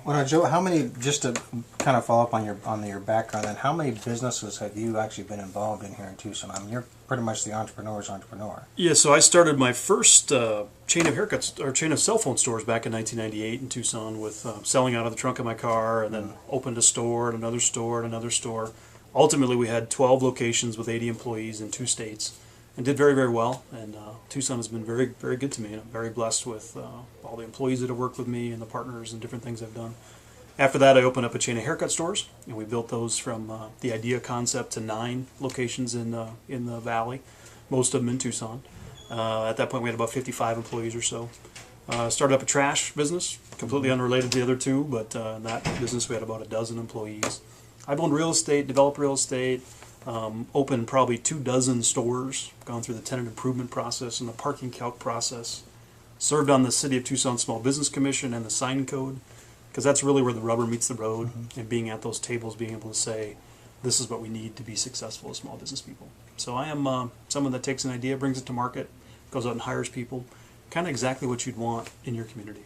Well, Joe, how many, just to kind of follow up on your background, then, how many businesses have you actually been involved in here in Tucson? I mean, you're pretty much the entrepreneur's entrepreneur. Yeah, so I started my first chain of haircuts or chain of cell phone stores back in 1998 in Tucson with selling out of the trunk of my car, and then opened a store and another store and another store. Ultimately, we had 12 locations with 80 employees in 2 states, and did very, very well. And Tucson has been very, very good to me, and I'm very blessed with all the employees that have worked with me and the partners and different things I've done. After that, I opened up a chain of haircut stores, and we built those from the idea concept to 9 locations in the valley, most of them in Tucson. At that point, we had about 55 employees or so. Started up a trash business, completely unrelated to the other 2, but in that business we had about a dozen employees. I've owned real estate, developed real estate, opened probably 24 stores, gone through the tenant improvement process and the parking calc process, served on the City of Tucson Small Business Commission and the sign code, because that's really where the rubber meets the road, and being at those tables, being able to say, this is what we need to be successful as small business people. So I am someone that takes an idea, brings it to market, goes out and hires people, kind of exactly what you'd want in your community.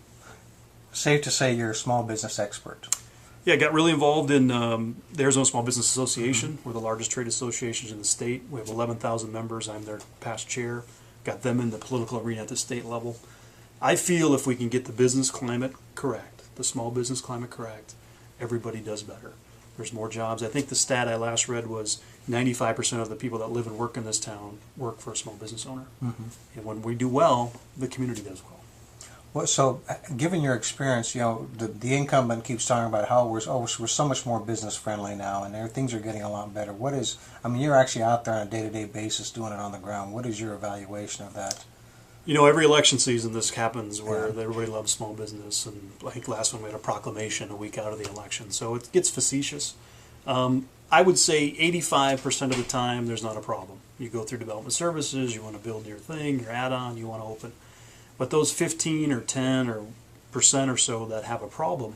Safe to say you're a small business expert. Yeah, I got really involved in the Arizona Small Business Association. We're the largest trade associations in the state. We have 11,000 members. I'm their past chair. Got them in the political arena at the state level. I feel if we can get the business climate correct, the small business climate correct, everybody does better. There's more jobs. I think the stat I last read was 95% of the people that live and work in this town work for a small business owner. And when we do well, the community does well. Well, so, given your experience, you know, the incumbent keeps talking about how we're so much more business friendly now, and things are getting a lot better. What is, I mean, you're actually out there on a day-to-day basis doing it on the ground. What is your evaluation of that? You know, every election season this happens where everybody loves small business, and I think last one we had a proclamation a week out of the election, so it gets facetious. I would say 85% of the time there's not a problem. You go through development services, you want to build your thing, your add-on, you want to open. But those 15 or 10 or percent or so that have a problem,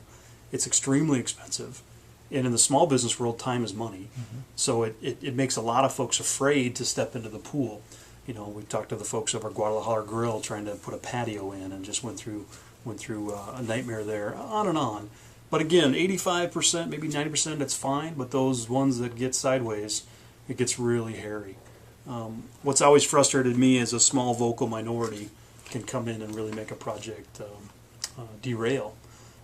it's extremely expensive. And in the small business world, time is money. So it makes a lot of folks afraid to step into the pool. You know, we talked to the folks over at Guadalajara Grill trying to put a patio in, and just went through a nightmare there, on and on. But again, 85%, maybe 90%, that's fine. But those ones that get sideways, it gets really hairy. What's always frustrated me as a small vocal minority can come in and really make a project derail.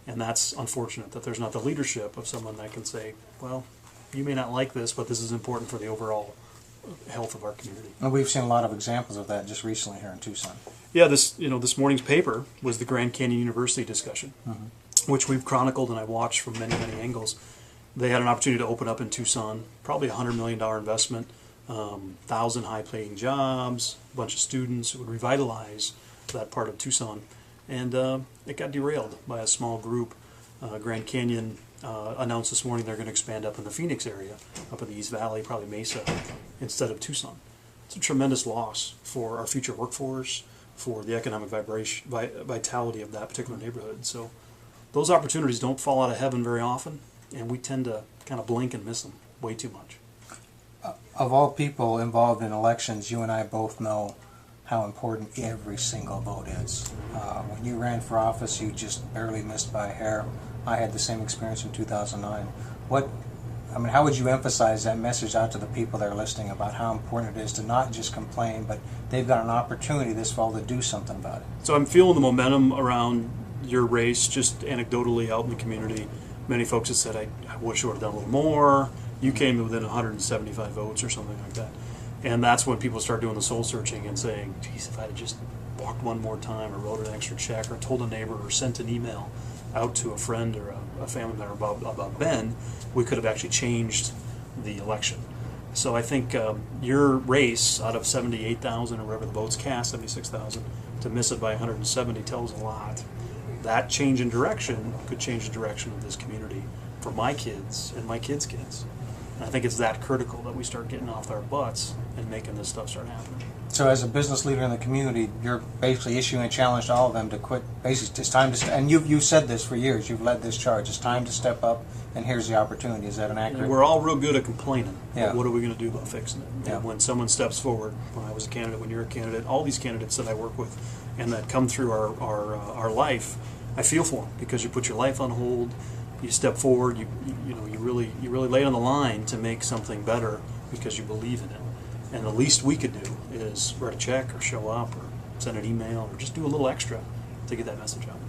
And that's unfortunate that there's not the leadership of someone that can say, well, you may not like this, but this is important for the overall health of our community. And we've seen a lot of examples of that just recently here in Tucson. Yeah, this morning's paper was the Grand Canyon University discussion, which we've chronicled and I watched from many, many angles. They had an opportunity to open up in Tucson, probably a $100 million investment, 1,000 high-paying jobs, a bunch of students. It would revitalize that part of Tucson, and it got derailed by a small group. Grand Canyon announced this morning they're going to expand up in the Phoenix area, up in the East Valley, probably Mesa, instead of Tucson. It's a tremendous loss for our future workforce, for the economic vitality of that particular neighborhood. So those opportunities don't fall out of heaven very often, and we tend to kind of blink and miss them way too much. Of all people involved in elections, you and I both know how important every single vote is. When you ran for office, you just barely missed by a hair. I had the same experience in 2009. How would you emphasize that message out to the people that are listening about how important it is to not just complain, but they've got an opportunity this fall to do something about it? So I'm feeling the momentum around your race, just anecdotally out in the community. Many folks have said, I wish I would have done a little more. You came within 175 votes or something like that. And that's when people start doing the soul searching and saying, geez, if I had just walked one more time or wrote an extra check or told a neighbor or sent an email out to a friend or a family member about Ben, we could have actually changed the election. So I think your race out of 78,000 or wherever the votes cast, 76,000, to miss it by 170 tells a lot. That change in direction could change the direction of this community for my kids and my kids' kids. And I think it's that critical that we start getting off our butts and making this stuff start happening. So as a business leader in the community, you're basically issuing a challenge to all of them to quit. Basically, it's time to, and you've said this for years, you've led this charge, it's time to step up, and here's the opportunity. Is that an accurate? We're all real good at complaining. Yeah. But what are we going to do about fixing it? Yeah. And when someone steps forward, when I was a candidate, when you're a candidate, all these candidates that I work with and that come through our life, I feel for them because you put your life on hold, you step forward, you really lay it on the line to make something better because you believe in it. And the least we could do is write a check or show up or send an email or just do a little extra to get that message out.